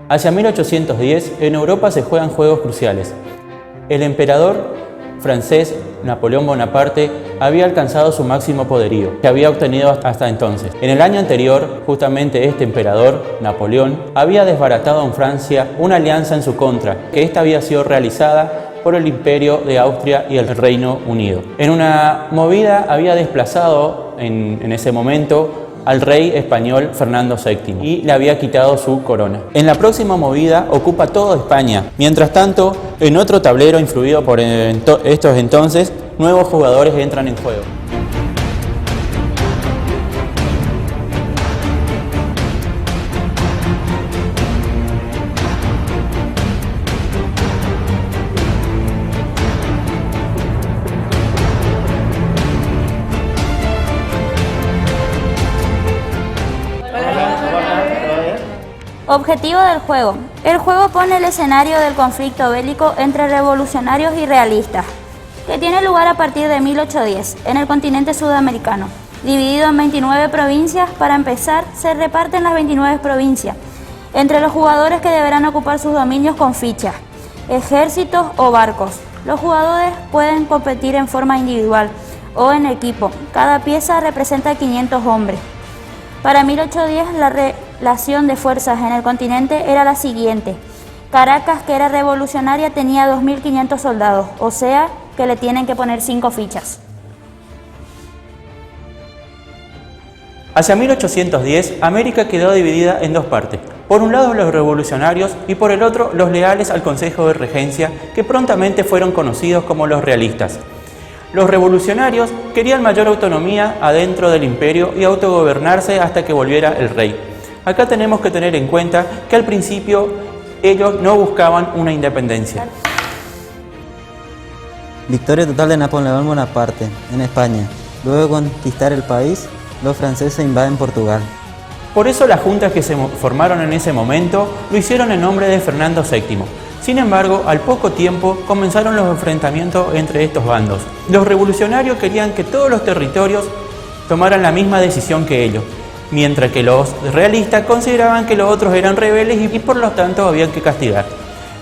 Hacia 1810, en Europa se juegan juegos cruciales. El emperador francés Napoleón Bonaparte había alcanzado su máximo poderío, que había obtenido hasta entonces. En el año anterior, justamente este emperador, Napoleón, había desbaratado en Francia una alianza en su contra, que esta había sido realizada por el Imperio de Austria y el Reino Unido. En una movida había desplazado en ese momento al rey español Fernando VII y le había quitado su corona. En la próxima movida ocupa toda España. Mientras tanto, en otro tablero influido por estos entonces, nuevos jugadores entran en juego. Objetivo del juego. El juego pone el escenario del conflicto bélico entre revolucionarios y realistas, que tiene lugar a partir de 1810 en el continente sudamericano. Dividido en 29 provincias, para empezar, se reparten las 29 provincias entre los jugadores que deberán ocupar sus dominios con fichas, ejércitos o barcos. Los jugadores pueden competir en forma individual o en equipo. Cada pieza representa 500 hombres. Para 1810 la relación de fuerzas en el continente era la siguiente. Caracas, que era revolucionaria, tenía 2.500 soldados, o sea que le tienen que poner 5 fichas. Hacia 1810, América quedó dividida en dos partes. Por un lado los revolucionarios y por el otro los leales al Consejo de Regencia, que prontamente fueron conocidos como los realistas. Los revolucionarios querían mayor autonomía adentro del imperio y autogobernarse hasta que volviera el rey. Acá tenemos que tener en cuenta que al principio ellos no buscaban una independencia. Victoria total de Napoleón Bonaparte en España. Luego de conquistar el país, los franceses invaden Portugal. Por eso las juntas que se formaron en ese momento lo hicieron en nombre de Fernando VII. Sin embargo, al poco tiempo comenzaron los enfrentamientos entre estos bandos. Los revolucionarios querían que todos los territorios tomaran la misma decisión que ellos, mientras que los realistas consideraban que los otros eran rebeldes y por lo tanto habían que castigar.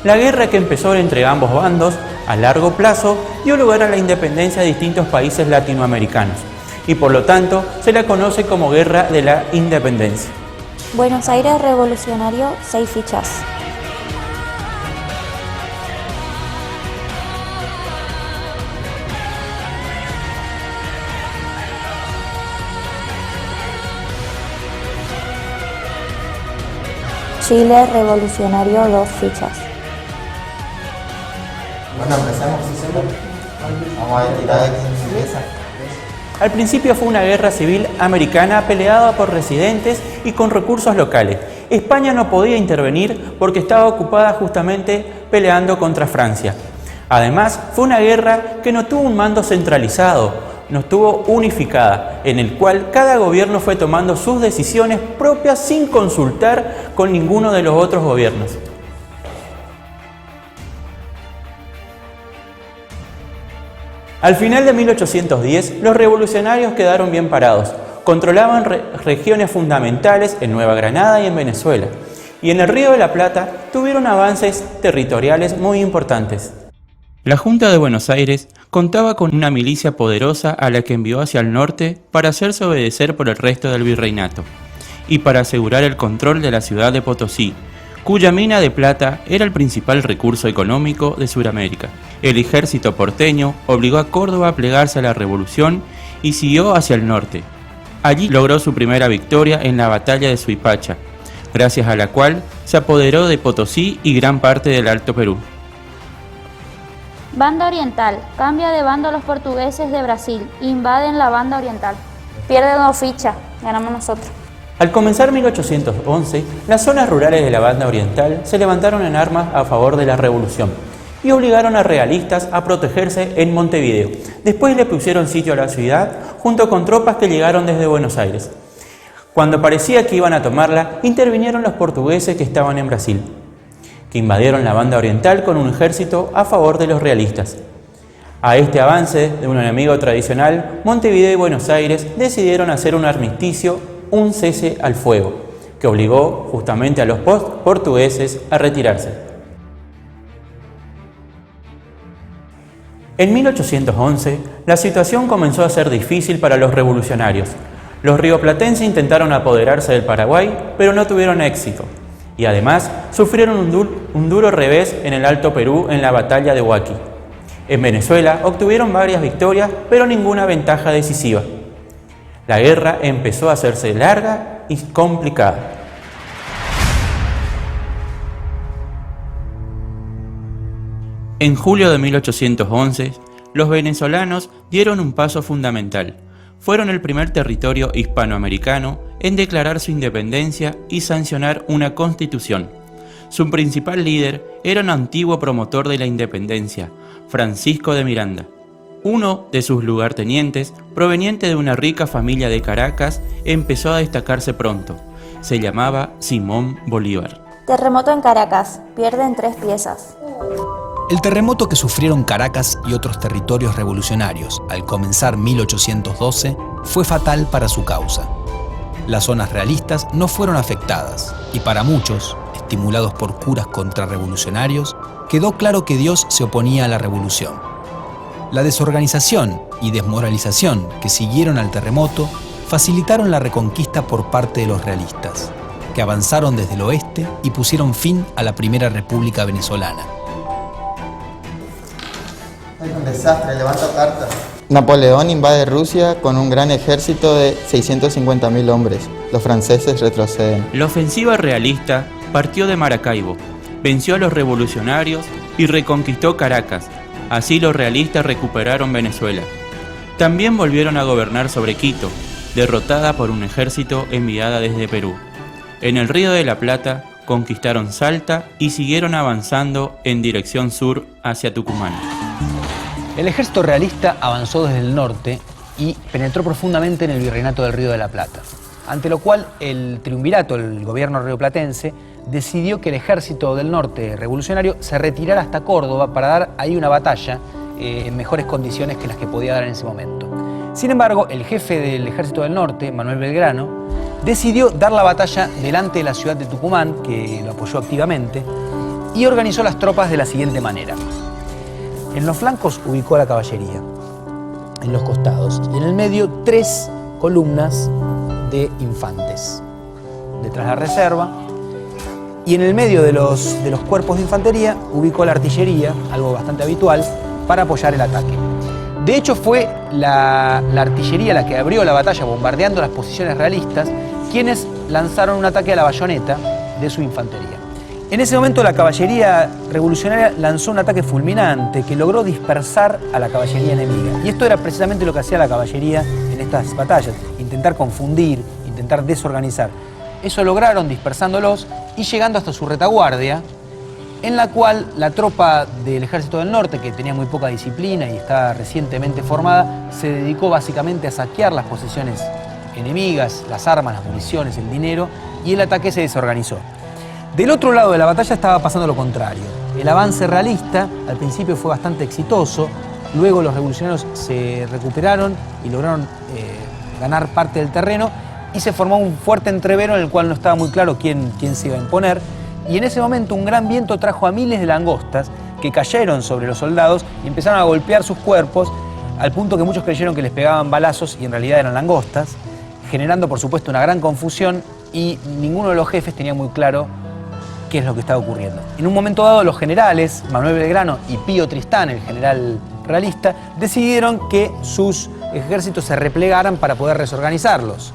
La guerra que empezó entre ambos bandos a largo plazo dio lugar a la independencia de distintos países latinoamericanos y por lo tanto se la conoce como Guerra de la Independencia. Buenos Aires revolucionario, 6 fichas. Chile revolucionario, 2 fichas. Bueno, empezamos. Vamos a tirar de quién empieza. Al principio fue una guerra civil americana peleada por residentes y con recursos locales. España no podía intervenir porque estaba ocupada justamente peleando contra Francia. Además, fue una guerra que no tuvo un mando centralizado, no estuvo unificada, en el cual cada gobierno fue tomando sus decisiones propias sin consultar con ninguno de los otros gobiernos. Al final de 1810, los revolucionarios quedaron bien parados. Controlaban regiones fundamentales en Nueva Granada y en Venezuela. Y en el Río de la Plata tuvieron avances territoriales muy importantes. La Junta de Buenos Aires contaba con una milicia poderosa a la que envió hacia el norte para hacerse obedecer por el resto del virreinato y para asegurar el control de la ciudad de Potosí, cuya mina de plata era el principal recurso económico de Sudamérica. El ejército porteño obligó a Córdoba a plegarse a la revolución y siguió hacia el norte. Allí logró su primera victoria en la batalla de Suipacha, gracias a la cual se apoderó de Potosí y gran parte del Alto Perú. Banda Oriental. Cambia de bando los portugueses de Brasil. Invaden la banda oriental. Pierde 2 fichas. Ganamos nosotros. Al comenzar 1811, las zonas rurales de la banda oriental se levantaron en armas a favor de la revolución y obligaron a realistas a protegerse en Montevideo. Después le pusieron sitio a la ciudad junto con tropas que llegaron desde Buenos Aires. Cuando parecía que iban a tomarla, intervinieron los portugueses que estaban en Brasil, que invadieron la banda oriental con un ejército a favor de los realistas. A este avance de un enemigo tradicional, Montevideo y Buenos Aires decidieron hacer un armisticio, un cese al fuego, que obligó justamente a los portugueses a retirarse. En 1811, la situación comenzó a ser difícil para los revolucionarios. Los rioplatenses intentaron apoderarse del Paraguay, pero no tuvieron éxito, y además sufrieron un duro revés en el Alto Perú en la batalla de Huaqui. En Venezuela obtuvieron varias victorias, pero ninguna ventaja decisiva. La guerra empezó a hacerse larga y complicada. En julio de 1811, los venezolanos dieron un paso fundamental. Fueron el primer territorio hispanoamericano en declarar su independencia y sancionar una constitución. Su principal líder era un antiguo promotor de la independencia, Francisco de Miranda. Uno de sus lugartenientes, proveniente de una rica familia de Caracas, empezó a destacarse pronto. Se llamaba Simón Bolívar. Terremoto en Caracas. Pierden 3 piezas. El terremoto que sufrieron Caracas y otros territorios revolucionarios al comenzar 1812 fue fatal para su causa. Las zonas realistas no fueron afectadas y para muchos, estimulados por curas contrarrevolucionarios, quedó claro que Dios se oponía a la revolución. La desorganización y desmoralización que siguieron al terremoto facilitaron la reconquista por parte de los realistas, que avanzaron desde el oeste y pusieron fin a la Primera República Venezolana. Es un desastre, levanta carta. Napoleón invade Rusia con un gran ejército de 650.000 hombres. Los franceses retroceden. La ofensiva realista partió de Maracaibo, venció a los revolucionarios y reconquistó Caracas. Así los realistas recuperaron Venezuela. También volvieron a gobernar sobre Quito, derrotada por un ejército enviada desde Perú. En el Río de la Plata conquistaron Salta y siguieron avanzando en dirección sur hacia Tucumán. El ejército realista avanzó desde el norte y penetró profundamente en el virreinato del Río de la Plata, ante lo cual el triunvirato, el gobierno rioplatense, decidió que el ejército del norte revolucionario se retirara hasta Córdoba para dar ahí una batalla en mejores condiciones que las que podía dar en ese momento. Sin embargo, el jefe del ejército del norte, Manuel Belgrano, decidió dar la batalla delante de la ciudad de Tucumán, que lo apoyó activamente, y organizó las tropas de la siguiente manera. En los flancos ubicó a la caballería, en los costados, y en el medio 3 columnas de infantes. Detrás la reserva, y en el medio de los cuerpos de infantería ubicó la artillería, algo bastante habitual, para apoyar el ataque. De hecho, fue la artillería la que abrió la batalla bombardeando las posiciones realistas, quienes lanzaron un ataque a la bayoneta de su infantería. En ese momento la caballería revolucionaria lanzó un ataque fulminante que logró dispersar a la caballería enemiga. Y esto era precisamente lo que hacía la caballería en estas batallas, intentar confundir, intentar desorganizar. Eso lograron dispersándolos y llegando hasta su retaguardia, en la cual la tropa del Ejército del Norte, que tenía muy poca disciplina y estaba recientemente formada, se dedicó básicamente a saquear las posesiones enemigas, las armas, las municiones, el dinero, y el ataque se desorganizó. Del otro lado de la batalla estaba pasando lo contrario. El avance realista al principio fue bastante exitoso, luego los revolucionarios se recuperaron y lograron ganar parte del terreno y se formó un fuerte entrevero en el cual no estaba muy claro quién se iba a imponer. Y en ese momento un gran viento trajo a miles de langostas que cayeron sobre los soldados y empezaron a golpear sus cuerpos al punto que muchos creyeron que les pegaban balazos y en realidad eran langostas, generando por supuesto una gran confusión y ninguno de los jefes tenía muy claro qué es lo que estaba ocurriendo. En un momento dado los generales, Manuel Belgrano y Pío Tristán, el general realista, decidieron que sus ejércitos se replegaran para poder resorganizarlos.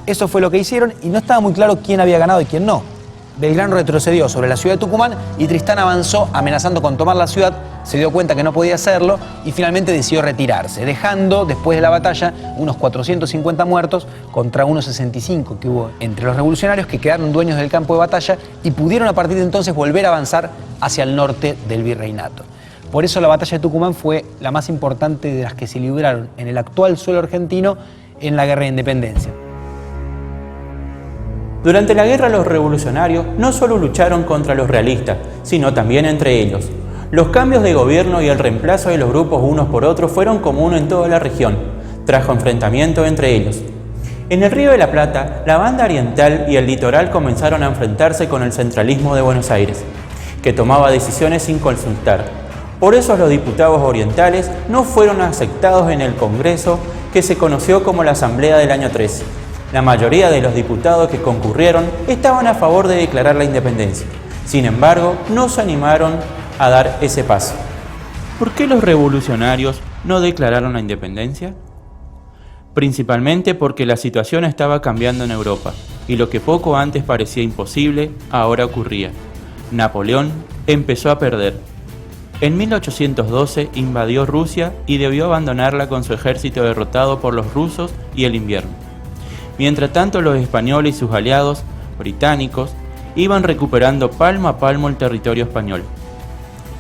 Eso fue lo que hicieron y no estaba muy claro quién había ganado y quién no. Belgrano retrocedió sobre la ciudad de Tucumán y Tristán avanzó amenazando con tomar la ciudad, se dio cuenta que no podía hacerlo y finalmente decidió retirarse, dejando después de la batalla unos 450 muertos contra unos 65 que hubo entre los revolucionarios que quedaron dueños del campo de batalla y pudieron a partir de entonces volver a avanzar hacia el norte del virreinato. Por eso la batalla de Tucumán fue la más importante de las que se libraron en el actual suelo argentino en la Guerra de Independencia. Durante la guerra los revolucionarios no solo lucharon contra los realistas, sino también entre ellos. Los cambios de gobierno y el reemplazo de los grupos unos por otros fueron comunes en toda la región, trajo enfrentamientos entre ellos. En el Río de la Plata, la banda oriental y el litoral comenzaron a enfrentarse con el centralismo de Buenos Aires, que tomaba decisiones sin consultar. Por eso los diputados orientales no fueron aceptados en el Congreso, que se conoció como la Asamblea del año 13. La mayoría de los diputados que concurrieron estaban a favor de declarar la independencia. Sin embargo, no se animaron a dar ese paso. ¿Por qué los revolucionarios no declararon la independencia? Principalmente porque la situación estaba cambiando en Europa, y lo que poco antes parecía imposible, ahora ocurría. Napoleón empezó a perder. En 1812 invadió Rusia y debió abandonarla con su ejército derrotado por los rusos y el invierno. Mientras tanto, los españoles y sus aliados, británicos, iban recuperando palmo a palmo el territorio español.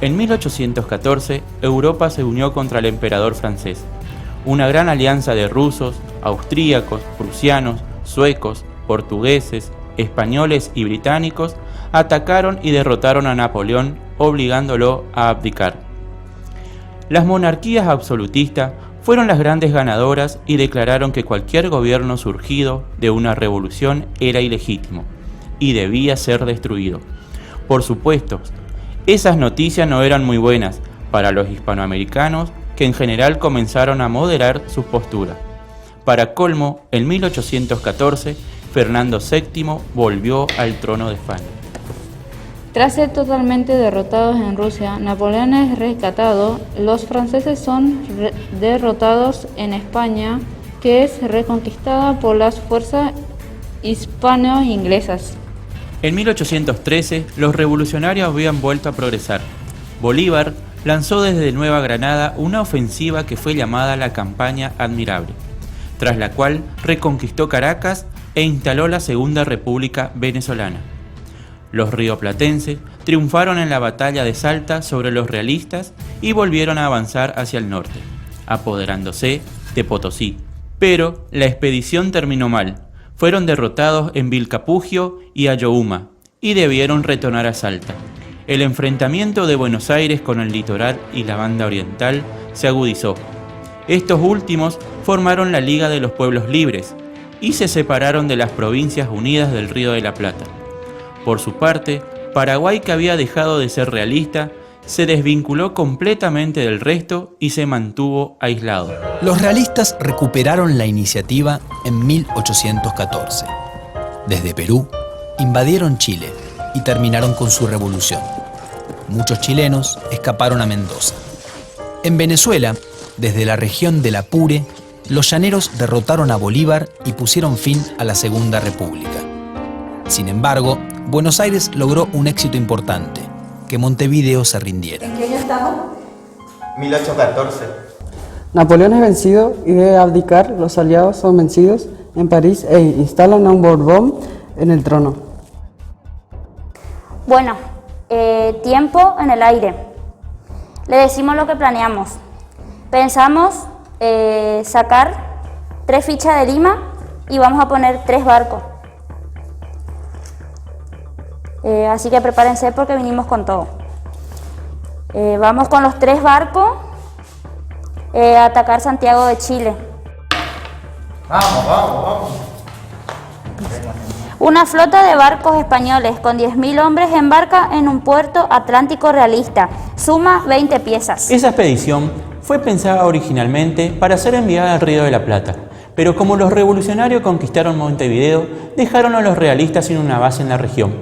En 1814, Europa se unió contra el emperador francés. Una gran alianza de rusos, austríacos, prusianos, suecos, portugueses, españoles y británicos atacaron y derrotaron a Napoleón, obligándolo a abdicar. Las monarquías absolutistas fueron las grandes ganadoras y declararon que cualquier gobierno surgido de una revolución era ilegítimo y debía ser destruido. Por supuesto, esas noticias no eran muy buenas para los hispanoamericanos, que en general comenzaron a moderar sus posturas. Para colmo, en 1814, Fernando VII volvió al trono de España. Tras ser totalmente derrotados en Rusia, Napoleón es rescatado, los franceses son derrotados en España, que es reconquistada por las fuerzas hispano-inglesas. En 1813, los revolucionarios habían vuelto a progresar. Bolívar lanzó desde Nueva Granada una ofensiva que fue llamada la Campaña Admirable, tras la cual reconquistó Caracas e instaló la Segunda República Venezolana. Los rioplatenses triunfaron en la batalla de Salta sobre los realistas y volvieron a avanzar hacia el norte, apoderándose de Potosí. Pero la expedición terminó mal. Fueron derrotados en Vilcapugio y Ayohuma y debieron retornar a Salta. El enfrentamiento de Buenos Aires con el litoral y la banda oriental se agudizó. Estos últimos formaron la Liga de los Pueblos Libres y se separaron de las Provincias Unidas del Río de la Plata. Por su parte, Paraguay, que había dejado de ser realista, se desvinculó completamente del resto y se mantuvo aislado. Los realistas recuperaron la iniciativa en 1814. Desde Perú, invadieron Chile y terminaron con su revolución. Muchos chilenos escaparon a Mendoza. En Venezuela, desde la región del Apure, los llaneros derrotaron a Bolívar y pusieron fin a la Segunda República. Sin embargo, Buenos Aires logró un éxito importante, que Montevideo se rindiera. ¿En qué año estamos? 1814. Napoleón es vencido y debe abdicar, los aliados son vencidos en París e instalan a un Borbón en el trono. Bueno, tiempo en el aire. Le decimos lo que planeamos. Pensamos sacar 3 fichas de Lima y vamos a poner 3 barcos. Así que prepárense porque vinimos con todo. Vamos con los 3 barcos a atacar Santiago de Chile. Vamos. Una flota de barcos españoles con 10.000 hombres embarca en un puerto atlántico realista. Suma 20 piezas. Esa expedición fue pensada originalmente para ser enviada al Río de la Plata, pero como los revolucionarios conquistaron Montevideo, dejaron a los realistas sin una base en la región.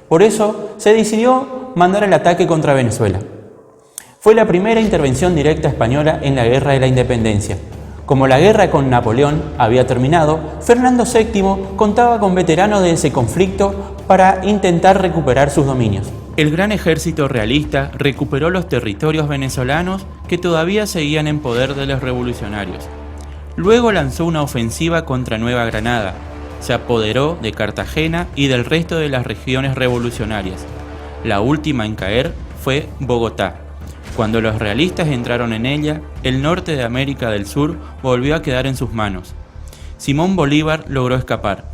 Por eso se decidió mandar el ataque contra Venezuela. Fue la primera intervención directa española en la Guerra de la Independencia. Como la guerra con Napoleón había terminado, Fernando VII contaba con veteranos de ese conflicto para intentar recuperar sus dominios. El gran ejército realista recuperó los territorios venezolanos que todavía seguían en poder de los revolucionarios. Luego lanzó una ofensiva contra Nueva Granada. Se apoderó de Cartagena y del resto de las regiones revolucionarias. La última en caer fue Bogotá. Cuando los realistas entraron en ella, el norte de América del Sur volvió a quedar en sus manos. Simón Bolívar logró escapar.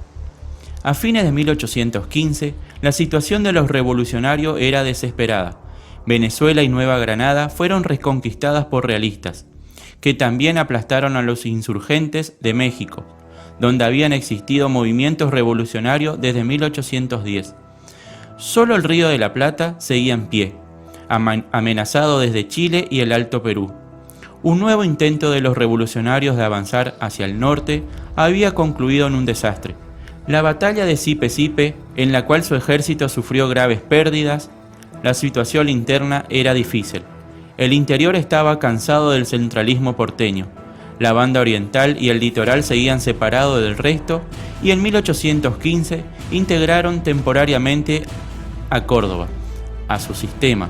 A fines de 1815, la situación de los revolucionarios era desesperada. Venezuela y Nueva Granada fueron reconquistadas por realistas, que también aplastaron a los insurgentes de México. donde habían existido movimientos revolucionarios desde 1810. Solo el Río de la Plata seguía en pie, amenazado desde Chile y el Alto Perú. Un nuevo intento de los revolucionarios de avanzar hacia el norte había concluido en un desastre. La batalla de Sipe-Sipe, en la cual su ejército sufrió graves pérdidas. La situación interna era difícil. El interior estaba cansado del centralismo porteño. La banda oriental y el litoral seguían separados del resto y en 1815 integraron temporariamente a Córdoba a su sistema.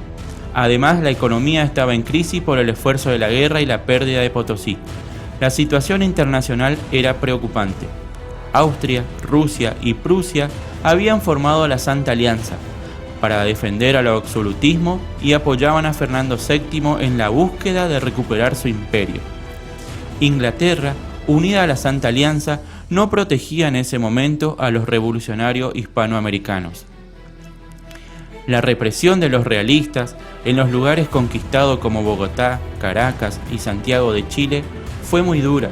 Además, la economía estaba en crisis por el esfuerzo de la guerra y la pérdida de Potosí. La situación internacional era preocupante. Austria, Rusia y Prusia habían formado la Santa Alianza para defender al absolutismo y apoyaban a Fernando VII en la búsqueda de recuperar su imperio. Inglaterra, unida a la Santa Alianza, no protegía en ese momento a los revolucionarios hispanoamericanos. La represión de los realistas en los lugares conquistados como Bogotá, Caracas y Santiago de Chile fue muy dura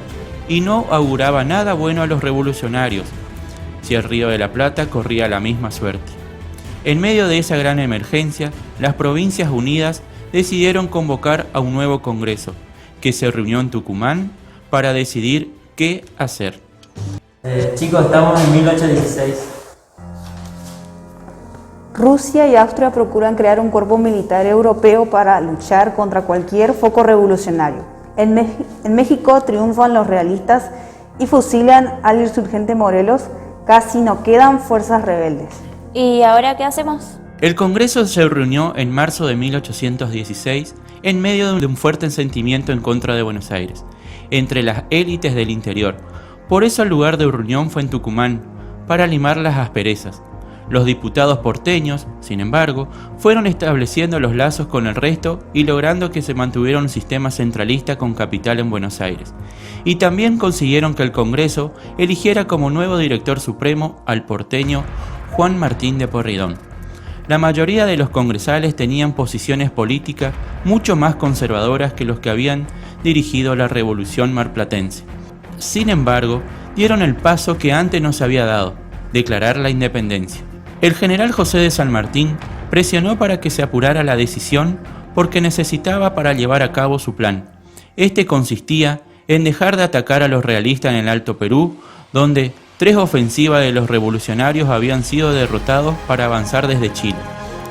y no auguraba nada bueno a los revolucionarios, si el Río de la Plata corría la misma suerte. En medio de esa gran emergencia, las Provincias Unidas decidieron convocar a un nuevo congreso, que se reunió en Tucumán para decidir qué hacer. Chicos, estamos en 1816. Rusia y Austria procuran crear un cuerpo militar europeo para luchar contra cualquier foco revolucionario. En México triunfan los realistas y fusilan al insurgente Morelos. Casi no quedan fuerzas rebeldes. ¿Y ahora qué hacemos? El Congreso se reunió en marzo de 1816 en medio de un fuerte sentimiento en contra de Buenos Aires, entre las élites del interior. Por eso el lugar de reunión fue en Tucumán, para limar las asperezas. Los diputados porteños, sin embargo, fueron estableciendo los lazos con el resto y logrando que se mantuviera un sistema centralista con capital en Buenos Aires. Y también consiguieron que el Congreso eligiera como nuevo director supremo al porteño Juan Martín de Porredón. La mayoría de los congresales tenían posiciones políticas mucho más conservadoras que los que habían dirigido la revolución marplatense. Sin embargo, dieron el paso que antes no se había dado, declarar la independencia. El general José de San Martín presionó para que se apurara la decisión porque necesitaba para llevar a cabo su plan. Este consistía en dejar de atacar a los realistas en el Alto Perú, donde 3 ofensivas de los revolucionarios habían sido derrotados para avanzar desde Chile,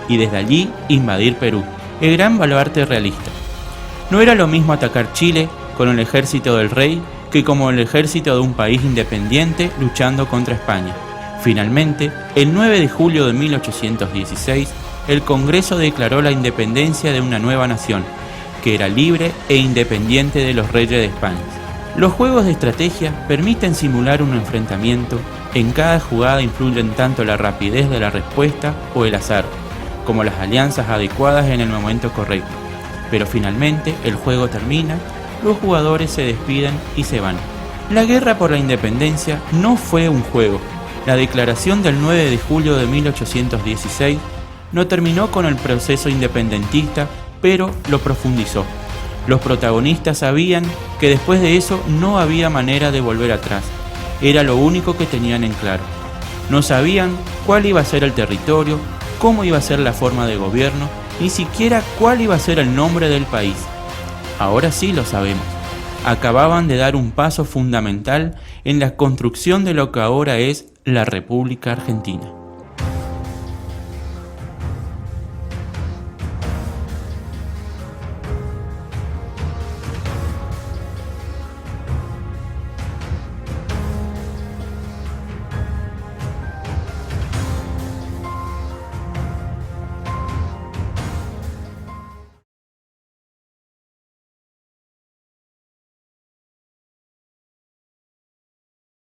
y desde allí invadir Perú, el gran baluarte realista. No era lo mismo atacar Chile con el ejército del rey que como el ejército de un país independiente luchando contra España. Finalmente, el 9 de julio de 1816, el Congreso declaró la independencia de una nueva nación, que era libre e independiente de los reyes de España. Los juegos de estrategia permiten simular un enfrentamiento. En cada jugada influyen tanto la rapidez de la respuesta o el azar, como las alianzas adecuadas en el momento correcto. Pero finalmente el juego termina, los jugadores se despiden y se van. La guerra por la independencia no fue un juego. La declaración del 9 de julio de 1816 no terminó con el proceso independentista, pero lo profundizó. Los protagonistas sabían que después de eso no había manera de volver atrás. Era lo único que tenían en claro. No sabían cuál iba a ser el territorio, cómo iba a ser la forma de gobierno, ni siquiera cuál iba a ser el nombre del país. Ahora sí lo sabemos. Acababan de dar un paso fundamental en la construcción de lo que ahora es la República Argentina.